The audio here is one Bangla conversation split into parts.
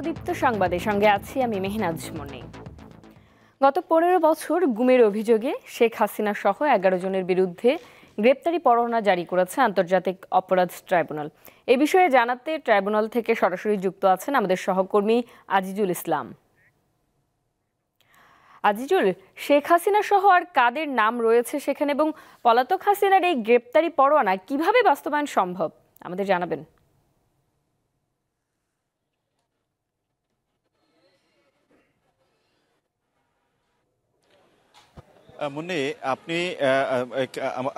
দীপ্ত সংবাদের সঙ্গে আছি আমি মেহনাজ মনি। গত 15 বছর গুমের অভিযোগে শেখ হাসিনা সহ 11 জনের বিরুদ্ধে গ্রেপ্তারি পরোয়ানা জারি করেছে আন্তর্জাতিক অপরাধ ট্রাইব্যুনাল। এ বিষয়ে জানাতে ট্রাইব্যুনাল থেকে সরাসরি যুক্ত আছেন আমাদের সহকর্মী আজিজুল ইসলাম। আজিজুল, শেখ হাসিনা সহ আর কাদের নাম রয়েছে সেখানে, এবং পলাতক হাসিনার এই গ্রেপ্তারি পরোয়ানা কিভাবে বাস্তবায়ন সম্ভব আমাদের জানাবেন। মুন্নি, আপনি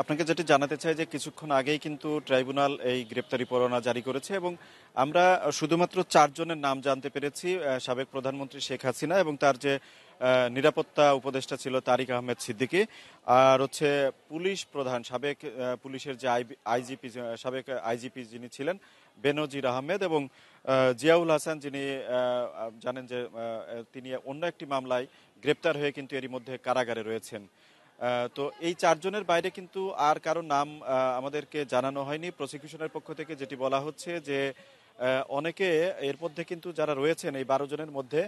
আপনাকে যেটি জানাতে চাই যে কিছুক্ষণ আগেই কিন্তু ট্রাইব্যুনাল এই গ্রেপ্তারি পরোয়ানা জারি করেছে এবং আমরা শুধুমাত্র 4 জনের নাম জানতে পেরেছি। সাবেক প্রধানমন্ত্রী শেখ হাসিনা এবং তার যে নিরাপত্তা উপদেষ্টা ছিল তারিক আহমেদ সিদ্দিকী, আর হচ্ছে পুলিশ প্রধান সাবেক পুলিশের যে আইজিপি সাবেক আইজিপি যিনি ছিলেন বেনজির আহমেদ, এবং জিয়াউল হাসান, যিনি জানেন যে তিনি অন্য একটি মামলায় গ্রেপ্তার হয়ে কিন্তু এরই মধ্যে কারাগারে রয়েছেন। তো এই 4 জনের বাইরে কিন্তু আর কারো নাম আমাদেরকে জানানো হয়নি। প্রসিকিউশনের পক্ষ থেকে যেটি বলা হচ্ছে যে অনেকে এর মধ্যে কিন্তু যারা রয়েছেন এই 12 জনের মধ্যে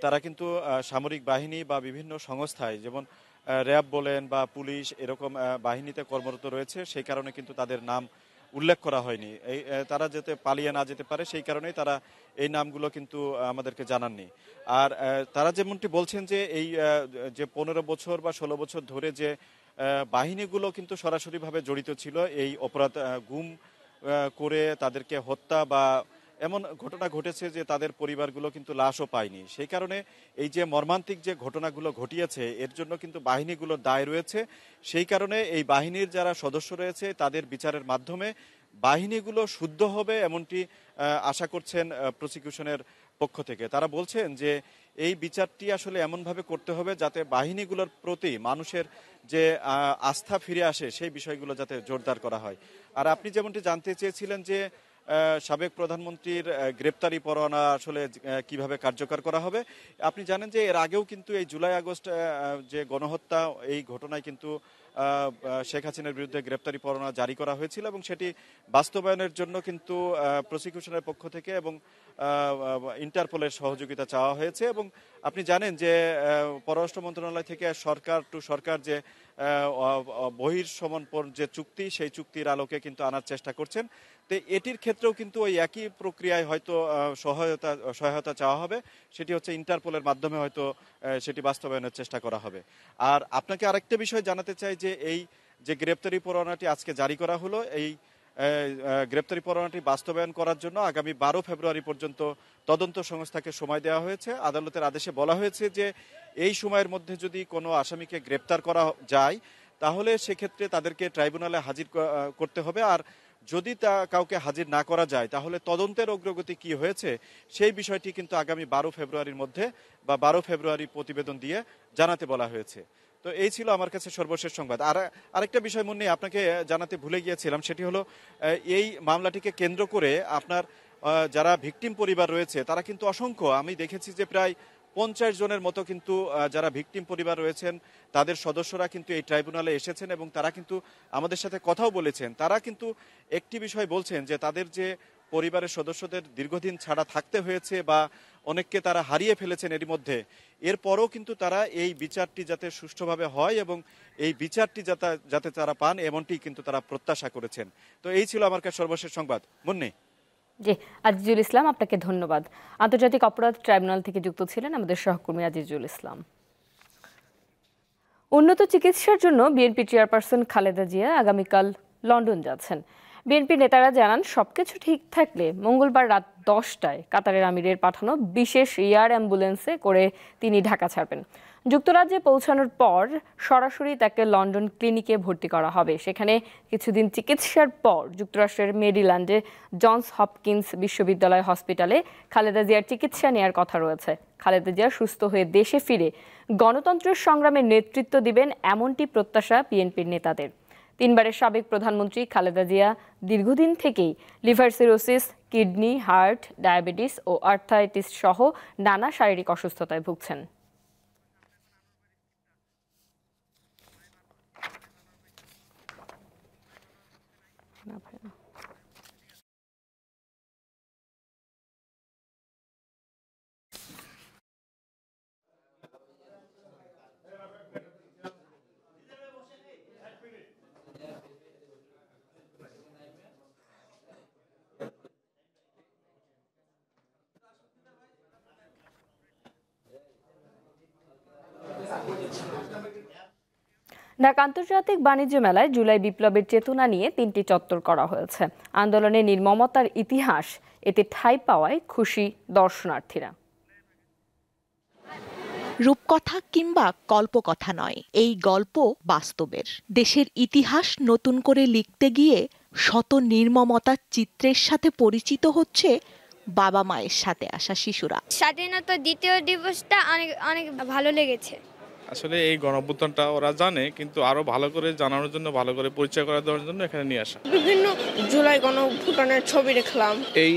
তারা কিন্তু সামরিক বাহিনী বা বিভিন্ন সংস্থায়, যেমন র্যাব বলেন বা পুলিশ, এরকম বাহিনীতে কর্মরত রয়েছে। সেই কারণে কিন্তু তাদের নাম উল্লেখ করা হয়নি। এই তারা যাতে পালিয়ে না যেতে পারে সেই কারণেই তারা এই নামগুলো কিন্তু আমাদেরকে জানাননি। আর তারা যেমনটি বলছেন যে এই যে 15 বছর বা 16 বছর ধরে যে বাহিনীগুলো কিন্তু সরাসরিভাবে জড়িত ছিল এই অপরাধ, গুম করে তাদেরকে হত্যা বা এমন ঘটনা ঘটেছে যে তাদের পরিবারগুলো কিন্তু লাশও পায়নি। সেই কারণে এই যে মর্মান্তিক যে ঘটনাগুলো ঘটিয়েছে এর জন্য কিন্তু বাহিনীগুলোর দায় রয়েছে। সেই কারণে এই বাহিনীর যারা সদস্য রয়েছে তাদের বিচারের মাধ্যমে বাহিনীগুলো শুদ্ধ হবে, এমনটি আশা করছেন প্রসিকিউশনের পক্ষ থেকে। তারা বলছেন যে এই বিচারটি আসলে এমনভাবে করতে হবে যাতে বাহিনীগুলোর প্রতি মানুষের যে আস্থা ফিরে আসে, সেই বিষয়গুলো যাতে জোরদার করা হয়। আর আপনি যেমনটি জানতে চেয়েছিলেন যে সাবেক প্রধানমন্ত্রীর গ্রেপ্তারি পরোয়ানা আসলে কিভাবে কার্যকর করা হবে, আপনি জানেন যে এর আগেও কিন্তু এই জুলাই আগস্ট যে গণহত্যা, এই ঘটনায় কিন্তু শেখ হাসিনার বিরুদ্ধে গ্রেপ্তারি পরোয়ানা জারি করা হয়েছিল এবং সেটি বাস্তবায়নের জন্য কিন্তু প্রসিকিউশনের পক্ষ থেকে এবং ইন্টারপোলের সহযোগিতা চাওয়া হয়েছে। এবং আপনি জানেন যে পররাষ্ট্র মন্ত্রণালয় থেকে সরকার টু সরকার যে বহির্সমর্পণ যে চুক্তি, সেই চুক্তির আলোকে কিন্তু আনার চেষ্টা করছেন। তো এটির ক্ষেত্রেও কিন্তু ওই একই প্রক্রিয়ায় হয়তো সহায়তা চাওয়া হবে, সেটি হচ্ছে ইন্টারপোলের মাধ্যমে হয়তো সেটি বাস্তবায়নের চেষ্টা করা হবে। আর আপনাকে আরেকটা বিষয় জানাতে চাই যে এই যে গ্রেপ্তারি পরোয়ানাটি আজকে জারি করা হলো, এই গ্রেপ্তারি পরোয়ানাটি বাস্তবায়ন করার জন্য আগামী 12 ফেব্রুয়ারি পর্যন্ত তদন্ত সংস্থাকে সময় দেওয়া হয়েছে। আদালতের আদেশে বলা হয়েছে যে এই সময়ের মধ্যে যদি কোনো আসামিকে গ্রেপ্তার করা যায় তাহলে সেক্ষেত্রে তাদেরকে ট্রাইব্যুনালে হাজির করতে হবে। আর যদি তা কাউকে হাজির না করা যায় তাহলে তদন্তের অগ্রগতি কি হয়েছে সেই বিষয়টি কিন্তু আগামী 12 ফেব্রুয়ারির মধ্যে বা 12 ফেব্রুয়ারি প্রতিবেদন দিয়ে জানাতে বলা হয়েছে। তো এই ছিল আমার কাছে সর্বশেষ সংবাদ। আর আরেকটা বিষয় মনে আপনাকে জানাতে ভুলে গিয়েছিলাম, সেটি হলো এই মামলাটিকে কেন্দ্র করে আপনার যারা ভিকটিম পরিবার রয়েছে তারা কিন্তু অসংখ্য, আমি দেখেছি যে প্রায় 50 জনের মতো কিন্তু যারা ভিকটিম পরিবার রয়েছেন তাদের সদস্যরা কিন্তু এই ট্রাইব্যুনালে এসেছেন এবং তারা কিন্তু আমাদের সাথে কথাও বলেছেন। তারা কিন্তু একটি বিষয় বলছেন যে তাদের যে পরিবারের সদস্যদের দীর্ঘদিন ছাড়া থাকতে হয়েছে বা অনেককে তারা হারিয়ে ফেলেছেন এরই মধ্যে, এরপরও কিন্তু তারা এই বিচারটি যাতে সুষ্ঠুভাবে হয় এবং এই বিচারটি যাতে তারা পান এমনটি কিন্তু তারা প্রত্যাশা করেছেন। তো এই ছিল আমার কাছে সর্বশেষ সংবাদ। মুন্নি। জি, আজিজুল ইসলাম, আপনাকে ধন্যবাদ। আন্তর্জাতিক অপরাধ ট্রাইব্যুনাল থেকে যুক্ত ছিলেন আমাদের সহকর্মী আজিজুল ইসলাম। উন্নত চিকিৎসার জন্য বিএনপি চেয়ারপারসন খালেদা জিয়া আগামীকাল লন্ডন যাচ্ছেন। বিএনপি নেতারা জানান সবকিছু ঠিক থাকলে মঙ্গলবার রাত 10টায় কাতারের আমিরের পাঠানো বিশেষ এয়ার অ্যাম্বুলেন্সে করে তিনি ঢাকা ছাড়বেন। যুক্তরাজ্যে পৌঁছানোর পর সরাসরি তাকে লন্ডন ক্লিনিকে ভর্তি করা হবে। সেখানে কিছুদিন চিকিৎসার পর যুক্তরাষ্ট্রের মেরিল্যান্ডে জনস হপকিন্স বিশ্ববিদ্যালয় হসপিটালে খালেদা জিয়ার চিকিৎসা নেয়ার কথা রয়েছে। খালেদা জিয়া সুস্থ হয়ে দেশে ফিরে গণতন্ত্রের সংগ্রামে নেতৃত্ব দিবেন, এমনটি প্রত্যাশা বিএনপির নেতাদের। 3 বারের সাবেক প্রধানমন্ত্রী খালেদা জিয়া দীর্ঘদিন থেকেই liver cirrhosis, kidney, heart, diabetes ও আর্থ্রাইটিস সহ নানা শারীরিক অসুস্থতায় ভুগছেন। ঢাকা আন্তর্জাতিক বাণিজ্য মেলায় জুলাই বিপ্লবের চেতনা নিয়ে 3টি চত্বর করা হয়েছে। আন্দোলনের নির্মমতার ইতিহাস এতে ঠাঁই পাওয়ায় খুশি দর্শনার্থীরা। রূপকথা কিংবা কল্পকথা নয়, এই গল্প বাস্তবের। দেশের ইতিহাস নতুন করে লিখতে গিয়ে শত নির্মমতার চিত্রের সাথে পরিচিত হচ্ছে বাবা মায়ের সাথে আসা শিশুরা। স্বাধীনতা দ্বিতীয় দিবসটা অনেক অনেক ভালো লেগেছে। আসলে এই গণঅভ্যুত্থানটা ওরা জানে, কিন্তু আরো ভালো করে জানানোর জন্য, ভালো করে পরিচয় করে দেওয়ার জন্য এখানে নিয়ে আসা। বিভিন্ন জুলাই গণঅভ্যুত্থানের ছবি দেখলাম। এই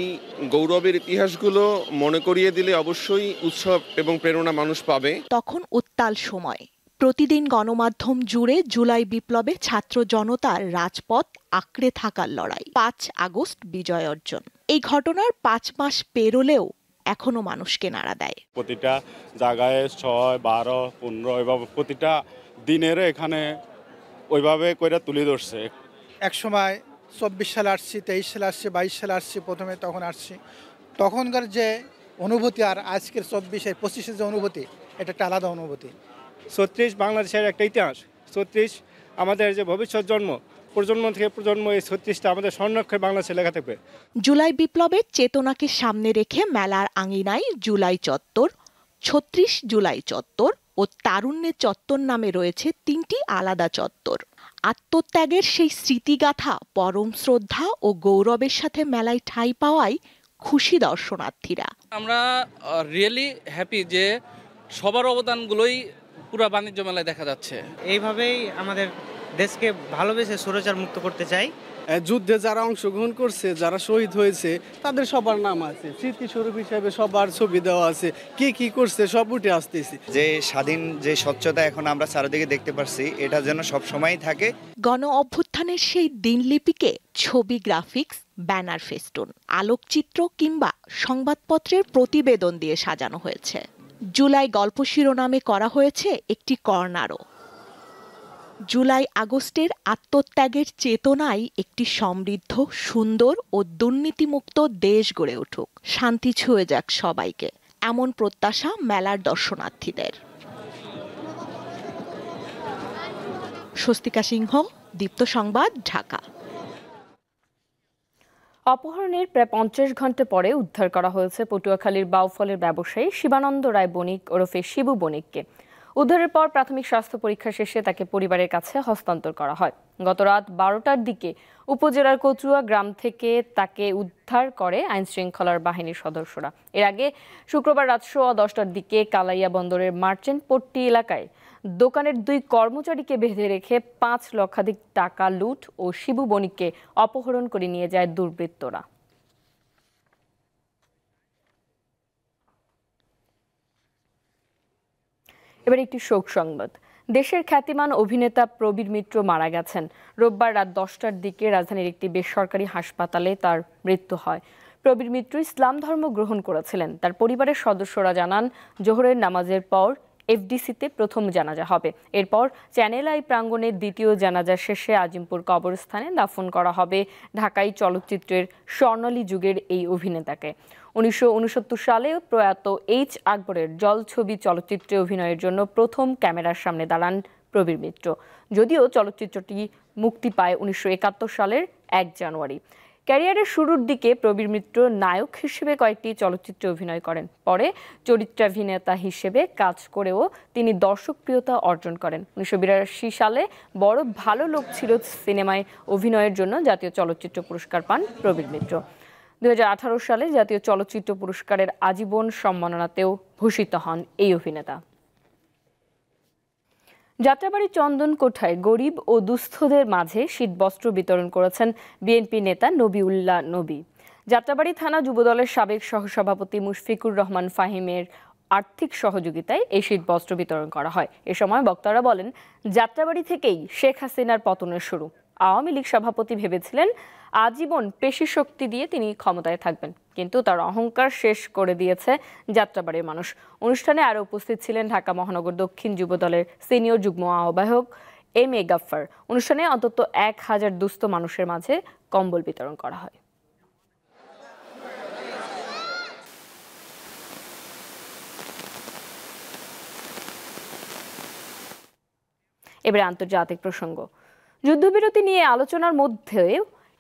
গৌরবের ইতিহাসগুলো মনে করিয়ে দিলে অবশ্যই উৎসব এবং প্রেরণা মানুষ পাবে। তখন উত্তাল সময়। প্রতিদিন গণমাধ্যম জুড়ে জুলাই বিপ্লবে ছাত্র জনতার রাজপথ আঁকড়ে থাকার লড়াই। 5 আগস্ট বিজয় অর্জন। এই ঘটনার 5 মাস পেরোলেও এখনো মানুষকে নাড়া দেয়। প্রতিটা জায়গায় 6, 12, 15 এভাবে প্রতিটা দিনের এখানে ওইভাবে করে তুলে ধরছে। এক সময় 24 সালে আসছি, 23 সালে আসছি, 22 সালে আসছি, প্রথমে তখন আসছি, তখনকার যে অনুভূতি আর আজকের 24 25 যে অনুভূতি, এটা একটা আলাদা অনুভূতি। 36 বাংলাদেশের একটা ইতিহাস। 36 আমাদের যে ভবিষ্যৎ প্রজন্ম থেকে প্রজন্ম, এই 36টা আমাদের স্বর্ণাক্ষরে বাংলাদেশে লেখা থাকবে। জুলাই বিপ্লবের চেতনাকে সামনে রেখে মেলার আঙিনায় জুলাই চত্বর, 36 জুলাই চত্বর ও তারুণ্যের চত্বর নামে রয়েছে 3টি আলাদা চত্বর। আত্মত্যাগের সেই স্মৃতিগাথা, পরম শ্রদ্ধা ও গৌরবের সাথে মেলায় ঠাঁই পাওয়ায় খুশি দর্শনার্থীরা। আমরা রিয়েলি হ্যাপি যে সবার অবদানগুলোই পুরো বাণিজ্য মেলায় দেখা যাচ্ছে। এইভাবেই আমাদের দেশকে ভালোবেসে স্বৈরাচার মুক্ত করতে চাই। যুদ্ধে যারা অংশগ্রহণ করছে, যারা শহীদ হয়েছে, তাদের সবার নাম আছে, স্মৃতিস্বরূপ হিসেবে সবার ছবি দেওয়া আছে, কে কি করছে সব উঠে আসতেছে। যে স্বাধীন যে স্বচ্ছতা এখন আমরা চারিদিকে দেখতে পাচ্ছি, এটা যেন সব সময়ই থাকে। গণ অভ্যুত্থানের সেই দিনলিপিকে ছবি, গ্রাফিক্স, ব্যানার, ফেস্টুন, আলোকচিত্র কিংবা সংবাদপত্রের প্রতিবেদন দিয়ে সাজানো হয়েছে। জুলাই গল্প শিরোনামে করা হয়েছে একটি কর্নারও। জুলাই আগস্টের আত্মত্যাগের চেতনায় একটি সমৃদ্ধ, সুন্দর ও দুর্নীতিমুক্ত দেশ গড়ে উঠুক, শান্তি ছুঁয়ে যাক সবাইকে, এমন প্রত্যাশা মেলার দর্শনার্থীদের। স্বস্তিকা সিংহ, দীপ্ত সংবাদ, ঢাকা। অপহরণের প্রায় 50 ঘন্টা পরে উদ্ধার করা হয়েছে পটুয়াখালীর বাউফলের ব্যবসায়ী শিবানন্দ রায় বণিক ওরফে শিবু বণিককে। উদ্ধারের পর প্রাথমিক স্বাস্থ্য পরীক্ষা শেষে তাকে পরিবারের কাছে হস্তান্তর করা হয়। গত রাত 12টার দিকে উপজেলার কচুয়া গ্রাম থেকে তাকে উদ্ধার করে আইনশৃঙ্খলার বাহিনীর সদস্যরা। এর আগে শুক্রবার রাত 10:15টার দিকে কালাইয়া বন্দরের মার্চেন্ট পট্টি এলাকায় দোকানের 2 কর্মচারীকে বেঁধে রেখে 5 লক্ষাধিক টাকা লুট ও শিবু বণিককে অপহরণ করে নিয়ে যায় দুর্বৃত্তরা। এবার একটি শোক সংবাদ। দেশের খ্যাতিমান অভিনেতা প্রবীর মিত্র মারা গেছেন। রোববার রাত 10টার দিকে রাজধানীর একটি বেসরকারি হাসপাতালে তার মৃত্যু হয়। প্রবীর মিত্র ইসলাম ধর্ম গ্রহণ করেছিলেন। তার পরিবারের সদস্যরা জানান, জোহরের নামাজের পর এফডিসিতে প্রথম জানাজা হবে। এরপর চ্যানেল আই প্রাঙ্গণে দ্বিতীয় জানাজা শেষে আজিমপুর কবরস্থানে দাফন করা হবে ঢাকাই চলচ্চিত্রের স্বর্ণালী যুগের এই অভিনেতাকে। 1969 সালে প্রয়াত এইচ আকবরের জলছবি চলচ্চিত্রে অভিনয়ের জন্য প্রথম ক্যামেরার সামনে দাঁড়ান প্রবীর মিত্র। যদিও চলচ্চিত্রটি মুক্তি পায় 1971 সালের 1 জানুয়ারি। ক্যারিয়ারের শুরুর দিকে প্রবীর মিত্র নায়ক হিসেবে কয়েকটি চলচ্চিত্রে অভিনয় করেন। পরে চরিত্রাভিনেতা হিসেবে কাজ করেও তিনি দর্শকপ্রিয়তা অর্জন করেন। 1982 সালে বড় ভালো লোক ছিল সিনেমায় অভিনয়ের জন্য জাতীয় চলচ্চিত্র পুরস্কার পান প্রবীর মিত্র। 2018 সালে জাতীয় চলচ্চিত্র পুরস্কারের আজীবন সম্মাননাতেও ভূষিত হন এই অভিনেতা। যাত্রাবাড়ী চন্দনকোঠায় গরিব ও দুস্থদের মাঝে শীতবস্ত্র বিতরণ করেছেন বিএনপি নেতা নবিউল্লাহ নবী। যাত্রাবাড়ী থানা যুবদলের সাবেক সহসভাপতি মুশফিকুর রহমান ফাহিমের আর্থিক সহযোগিতায় এই শীতবস্ত্র বিতরণ করা হয়। এ সময় বক্তারা বলেন, যাত্রাবাড়ী থেকেই শেখ হাসিনার পতনের শুরু। আওয়ামী লীগ সভাপতি ভেবেছিলেন আজীবন পেশি শক্তি দিয়ে তিনি ক্ষমতায় থাকবেন, কিন্তু তার অহংকার শেষ করে দিয়েছে যাত্রাবাড়ির মানুষ। অনুষ্ঠানে আরও উপস্থিত ছিলেন ঢাকা মহানগর দক্ষিণ যুবদলের সিনিয়র যুগ্ম আহ্বায়ক এম এ গাফফার। অনুষ্ঠানে অন্তত 1000 দুস্থ মানুষের মাঝে কম্বল বিতরণ করা হয়। এবারে আন্তর্জাতিক প্রসঙ্গ। যুদ্ধবিরতি নিয়ে আলোচনার মধ্যে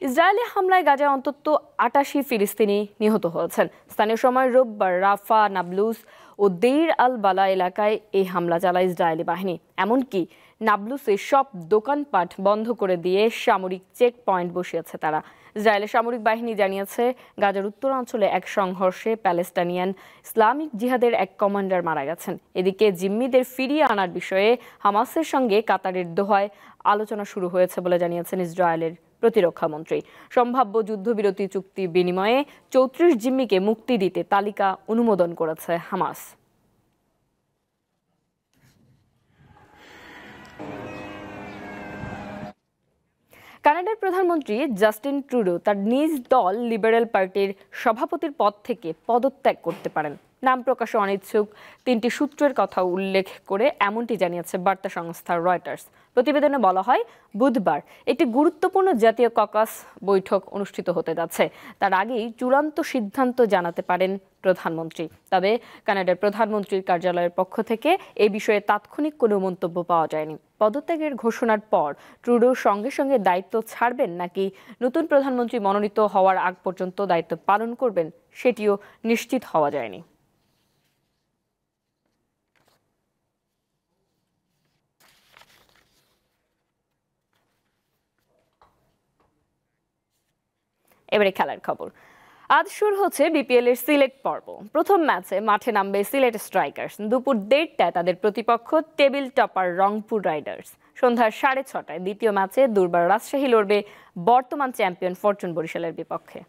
ইসরায়েলি হামলায় গাজায় অন্তত ৮৮ ফিলিস্তিনি নিহত হয়েছেন। স্থানীয় সময় রোববার রাফা, নাবলুস ও দেইর আল বালা এলাকায় এই হামলা চালায় ইসরায়েলি বাহিনী। এমনকি নাবলুসে সব দোকানপাট বন্ধ করে দিয়ে সামরিক চেক পয়েন্ট বসিয়েছে তারা। ইসরায়েলের সামরিক বাহিনী জানিয়েছে গাজার উত্তরাঞ্চলে এক সংঘর্ষে প্যালেস্টাইনিয়ান ইসলামিক জিহাদের এক কমান্ডার মারা গেছেন। এদিকে জিম্মিদের ফিরিয়ে আনার বিষয়ে হামাসের সঙ্গে কাতারের দোহায় আলোচনা শুরু হয়েছে বলে জানিয়েছেন ইসরায়েলের প্রতিরক্ষা মন্ত্রী। সম্ভাব্য যুদ্ধবিরতি চুক্তি বিনিময়ে ৩৪ জিম্মিকে মুক্তি দিতে তালিকা অনুমোদন করেছে হামাস। কানাডার প্রধানমন্ত্রী জাস্টিন ট্রুডো তার নিজ দল লিবারেল পার্টির সভাপতির পদ থেকে পদত্যাগ করতে পারেন। নাম প্রকাশে অনিচ্ছুক ৩টি সূত্রের কথা উল্লেখ করে এমনটি জানিয়েছে বার্তা সংস্থা রয়টার্স। প্রতিবেদনে বলা হয়, বুধবার একটি গুরুত্বপূর্ণ জাতীয় ককাস বৈঠক অনুষ্ঠিত হতে যাচ্ছে। তার আগেই চূড়ান্ত সিদ্ধান্ত জানাতে পারেন প্রধানমন্ত্রী। তবে কানাডার প্রধানমন্ত্রীর কার্যালয়ের পক্ষ থেকে এ বিষয়ে তাৎক্ষণিক কোনো মন্তব্য পাওয়া যায়নি। পদত্যাগের ঘোষণার পর ট্রুডো সঙ্গে সঙ্গে দায়িত্ব ছাড়বেন নাকি নতুন প্রধানমন্ত্রী মনোনীত হওয়ার আগ পর্যন্ত দায়িত্ব পালন করবেন সেটিও নিশ্চিত হওয়া যায়নি। এবারে খেলার খবর। আজ শুরু হচ্ছে বিপিএল এর সিলেট পর্ব। প্রথম ম্যাচে মাঠে নামবে সিলেট স্ট্রাইকার্স। দুপুর 1:30টায় তাদের প্রতিপক্ষ টেবিল টপার রংপুর রাইডার্স। সন্ধ্যা 6:30টায় দ্বিতীয় ম্যাচে দুর্বার রাজশাহী লড়বে বর্তমান চ্যাম্পিয়ন ফরচুন বরিশালের বিপক্ষে।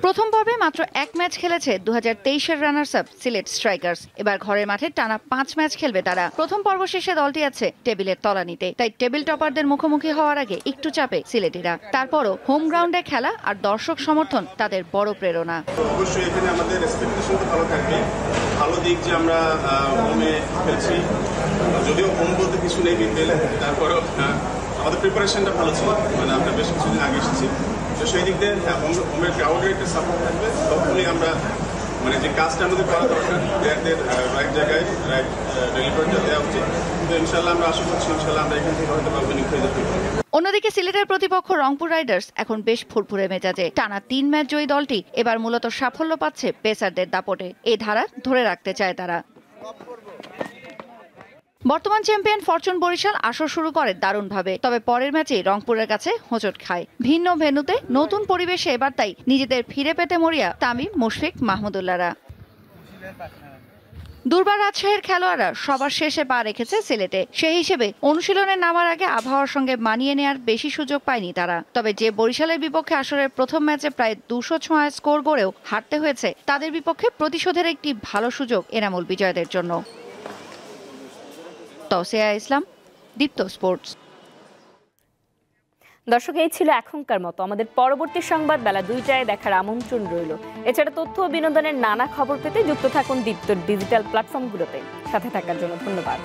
প্রথম পর্বে মাত্র এক ম্যাচ খেলেছে 2023-এর রানার্স আপ সিলেট স্ট্রাইকার্স। এবার ঘরের মাঠে টানা 5 ম্যাচ খেলবে তারা। প্রথম পর্ব শেষে দলটি আছে টেবিলের তলানিতে, তাই টেবিল টপারদের মুখোমুখি হওয়ার আগে একটু চাপে সিলেটিরা। তারপরও হোম গ্রাউন্ডে খেলা আর দর্শক সমর্থন তাদের বড় প্রেরণা। অবশ্যই এখানে আমাদের এক্সপেকটেশন ভালো থাকবে। ভালো দিক যে আমরা হোমে খেলছি, যদিও হোম বলতে কিছু নেই বিপিএল, তারপরও আমাদের প্রিপারেশনটা ভালো ছিল। মানে আমরা বেশ কিছুদিন আগে এসেছি, তো সেই দিক দিয়ে হোমের ক্রাউডের একটা সাপোর্ট থাকবে। তখনই আমরা মানে যে কাজটা আমাদের করা দরকার প্লেয়ারদের রাইট জায়গায় রাইট ডেলিভারিটা দেওয়া উচিত। তো ইনশাল্লাহ আমরা আশা করছি ইনশাল্লাহ আমরা এখান থেকে হয়তো উইনিং হয়ে যেতে পারবো। অন্যদিকে সিলেটের প্রতিপক্ষ রংপুর রাইডার্স এখন বেশ ফুরফুরে মেজাজে। টানা 3 ম্যাচ জয়ী দলটি এবার মূলত সাফল্য পাচ্ছে পেসারদের দাপটে। এই ধারা ধরে রাখতে চায় তারা। বর্তমান চ্যাম্পিয়ন ফরচুন বরিশাল আসর শুরু করে দারুণভাবে, তবে পরের ম্যাচে রংপুরের কাছে হোঁচট খায়। ভিন্ন ভেন্যুতে নতুন পরিবেশে এবার তাই নিজেদের ফিরে পেতে মরিয়া তামিম, মুশফিক, মাহমুদুল্লাহরা। দুর্বার রাজশাহীর খেলোয়াড়রা সবার শেষে পা রেখেছে সিলেটে। সেই হিসেবে অনুশীলনে নামার আগে আবহাওয়ার সঙ্গে মানিয়ে নেওয়ার বেশি সুযোগ পায়নি তারা। তবে যে বরিশালের বিপক্ষে আসরের প্রথম ম্যাচে প্রায় 200 ছোঁয়া স্কোর করেও হারতে হয়েছে, তাদের বিপক্ষে প্রতিশোধের একটি ভালো সুযোগ এনামুল বিজয়দের জন্য। তৌসিয়া ইসলাম, দীপ্ত স্পোর্টস। দর্শক, এই ছিল এখনকার মতো। আমাদের পরবর্তী সংবাদ বেলা 2টায় দেখার আমন্ত্রণ রইল। এছাড়া তথ্য ও বিনোদনের নানা খবর পেতে যুক্ত থাকুন দীপ্তর ডিজিটাল প্ল্যাটফর্মগুলোতে। সাথে থাকার জন্য ধন্যবাদ।